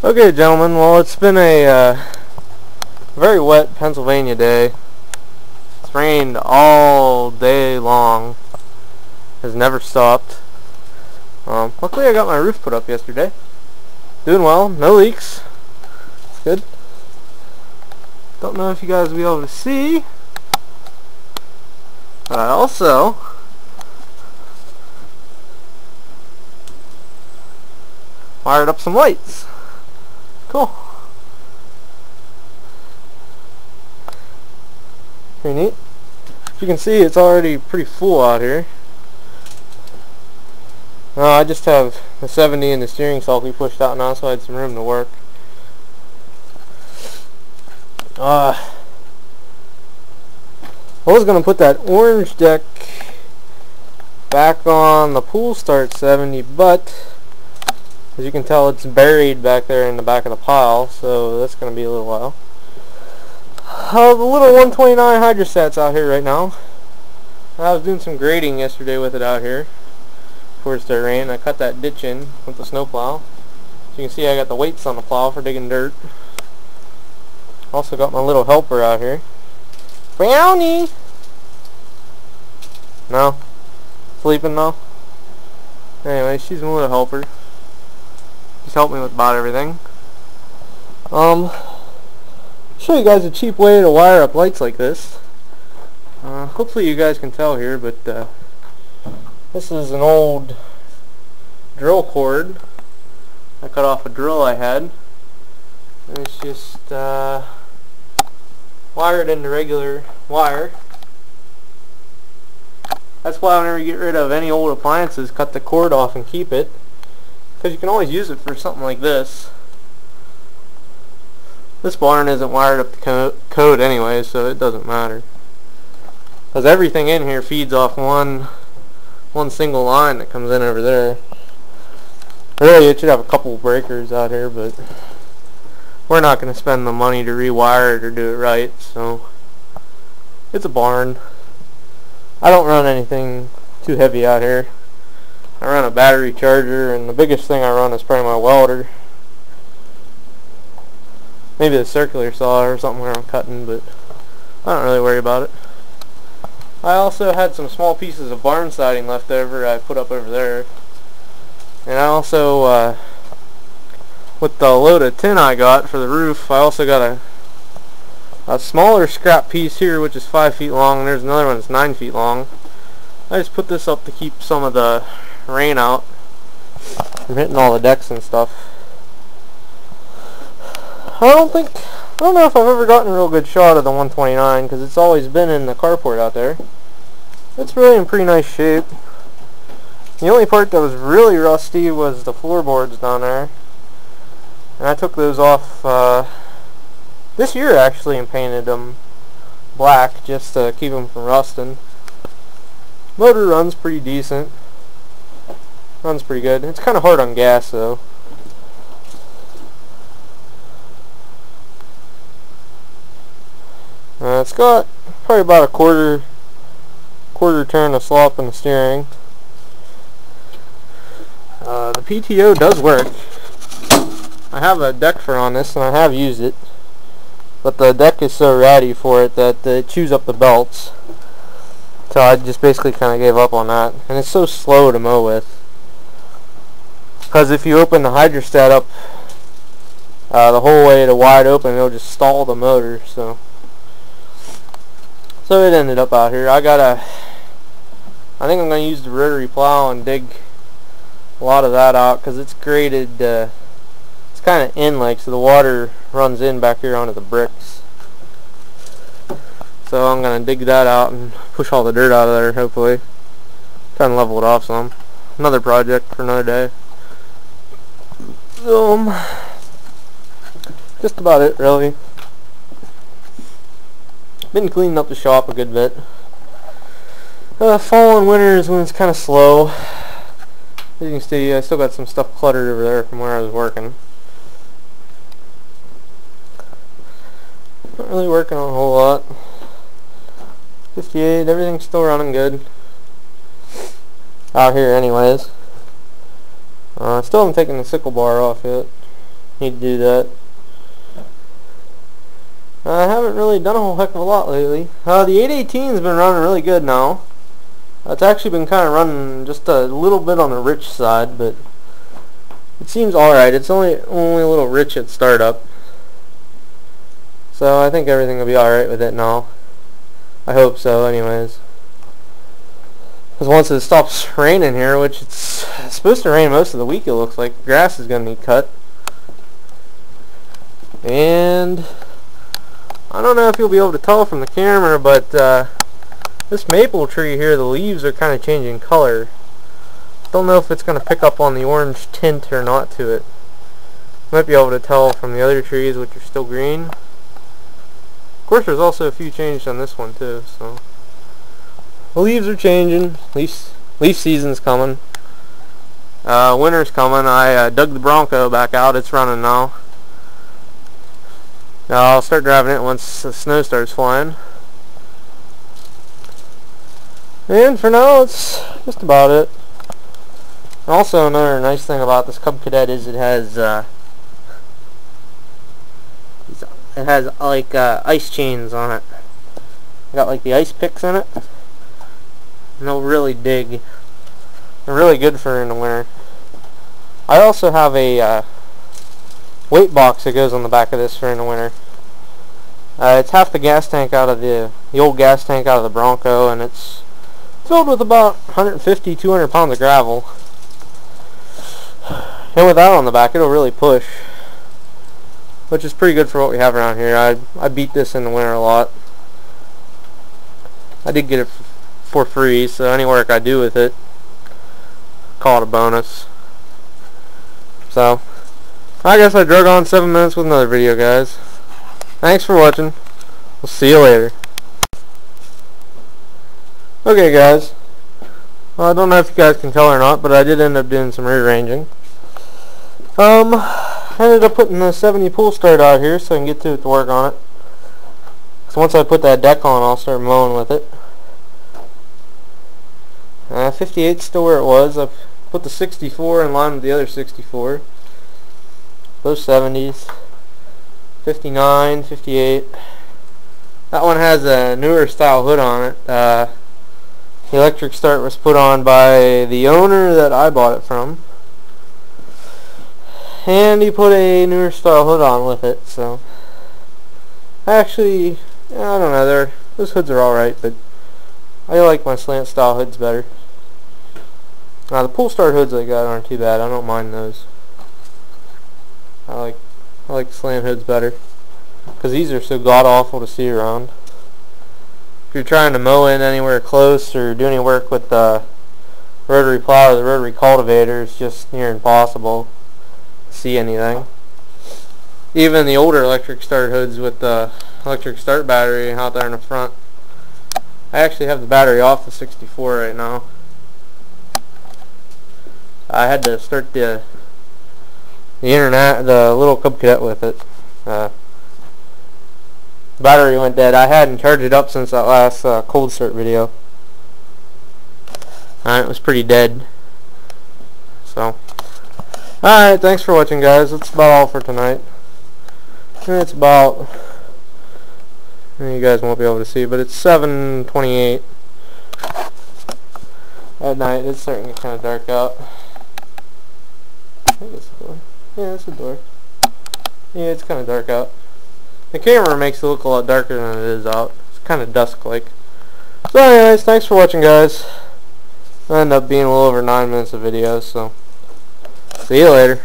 Okay, gentlemen, well, it's been a very wet Pennsylvania day. It's rained all day long. Has never stopped. Luckily I got my roof put up yesterday. Doing well, no leaks. It's good. Don't know if you guys will be able to see, but I also wired up some lights. Cool. Pretty neat. As you can see, it's already pretty full out here. I just have the 70 and the steering sulky pushed out now, so I had some room to work. I was going to put that orange deck back on the pool start 70, but as you can tell, it's buried back there in the back of the pile, so that's going to be a little while. The little 129 hydrostat's out here right now. I was doing some grading yesterday with it out here before it started raining. I cut that ditch in with the snowplow. As you can see, I got the weights on the plow for digging dirt. Also got my little helper out here. Brownie! No? Sleeping now? Anyway, she's my little helper. Just help me with about everything. Show you guys a cheap way to wire up lights like this. Hopefully you guys can tell here, but this is an old drill cord. I cut off a drill I had, and it's just wired into regular wire. That's why whenever you get rid of any old appliances, cut the cord off and keep it, because you can always use it for something like this. This barn isn't wired up to code anyway, so it doesn't matter, because everything in here feeds off one single line that comes in over there. Really, it should have a couple breakers out here, but we're not going to spend the money to rewire it or do it right, so it's a barn. I don't run anything too heavy out here. I run a battery charger, and the biggest thing I run is probably my welder. Maybe the circular saw or something where I'm cutting, but I don't really worry about it. I also had some small pieces of barn siding left over I put up over there. And I also, with the load of tin I got for the roof, I also got a smaller scrap piece here, which is 5 feet long, and there's another one that's 9 feet long. I just put this up to keep some of the rain out from hitting all the decks and stuff. I don't know if I've ever gotten a real good shot of the 129, because it's always been in the carport out there. It's really in pretty nice shape. The only part that was really rusty was the floorboards down there, and I took those off this year actually and painted them black just to keep them from rusting. Motor runs pretty decent. Runs pretty good. It's kind of hard on gas though. It's got probably about a quarter turn of slop in the steering. The PTO does work. I have a deck for on this, and I have used it, but the deck is so ratty for it that it chews up the belts. So I just basically kind of gave up on that, and it's so slow to mow with. Because if you open the hydrostat up the whole way to wide open, it'll just stall the motor. So it ended up out here. I think I'm going to use the rotary plow and dig a lot of that out, because it's graded, it's kind of in-like, so the water runs in back here onto the bricks. So I'm going to dig that out and push all the dirt out of there, hopefully. Try and level it off some. Another project for another day. Just about it, really. Been cleaning up the shop a good bit. Fall and winter is when it's kind of slow. As you can see, I still got some stuff cluttered over there from where I was working. Not really working on a whole lot. 58, everything's still running good. Out here anyways. Still haven't taken the sickle bar off yet. Need to do that. I haven't really done a whole heck of a lot lately. The 818's been running really good now. It's actually been kind of running just a little bit on the rich side, but it seems alright. It's only a little rich at startup. So I think everything will be alright with it now. I hope so anyways. Because once it stops raining here, which it's supposed to rain most of the week, it looks like, grass is going to need cut. And I don't know if you'll be able to tell from the camera, but this maple tree here, the leaves are kind of changing color. Don't know if it's going to pick up on the orange tint or not to it. Might be able to tell from the other trees, which are still green. Of course, there's also a few changes on this one too, so the leaves are changing. Leaf season's coming. Winter's coming. I dug the Bronco back out. It's running now. I'll start driving it once the snow starts flying. And for now, it's just about it. Also, another nice thing about this Cub Cadet is it has like ice chains on it. Got like the ice picks in it. And they'll really dig. They're really good for in the winter. I also have a weight box that goes on the back of this for in the winter. It's half the gas tank out of the old gas tank out of the Bronco, and it's filled with about 150, 200 pounds of gravel. And with that on the back, it'll really push, which is pretty good for what we have around here. I beat this in the winter a lot. I did get it for free, so any work I do with it, call it a bonus. So I guess I drug on 7 minutes with another video, guys. Thanks for watching. We'll see you later. Okay, guys. Well, I don't know if you guys can tell or not, but I did end up doing some rearranging. I ended up putting the 70 pull start out here so I can get to work on it. So once I put that deck on, I'll start mowing with it. 58's still where it was. I've put the 64 in line with the other 64. Those 70s. 59, 58. That one has a newer style hood on it. The electric start was put on by the owner that I bought it from. And he put a newer style hood on with it, so actually, I don't know, those hoods are alright, but I like my slant style hoods better. Now the pull start hoods I got aren't too bad. I don't mind those. I like slant hoods better because these are so god awful to see around. If you're trying to mow in anywhere close or do any work with the rotary plow or the rotary cultivator, it's just near impossible to see anything. Even the older electric start hoods with the electric start battery out there in the front. I actually have the battery off the 64 right now. I had to start the little Cub Cadet with it. The battery went dead. I hadn't charged it up since that last cold start video. It was pretty dead. So, alright, thanks for watching, guys. That's about all for tonight. And it's about, you guys won't be able to see, but it's 7:28 at night. It's starting to get kind of dark out. I think it's the door. Yeah, it's the door. Yeah, it's kind of dark out. The camera makes it look a lot darker than it is out. It's kind of dusk-like. So anyways, thanks for watching, guys. It'll end up being a little over 9 minutes of video, so see you later.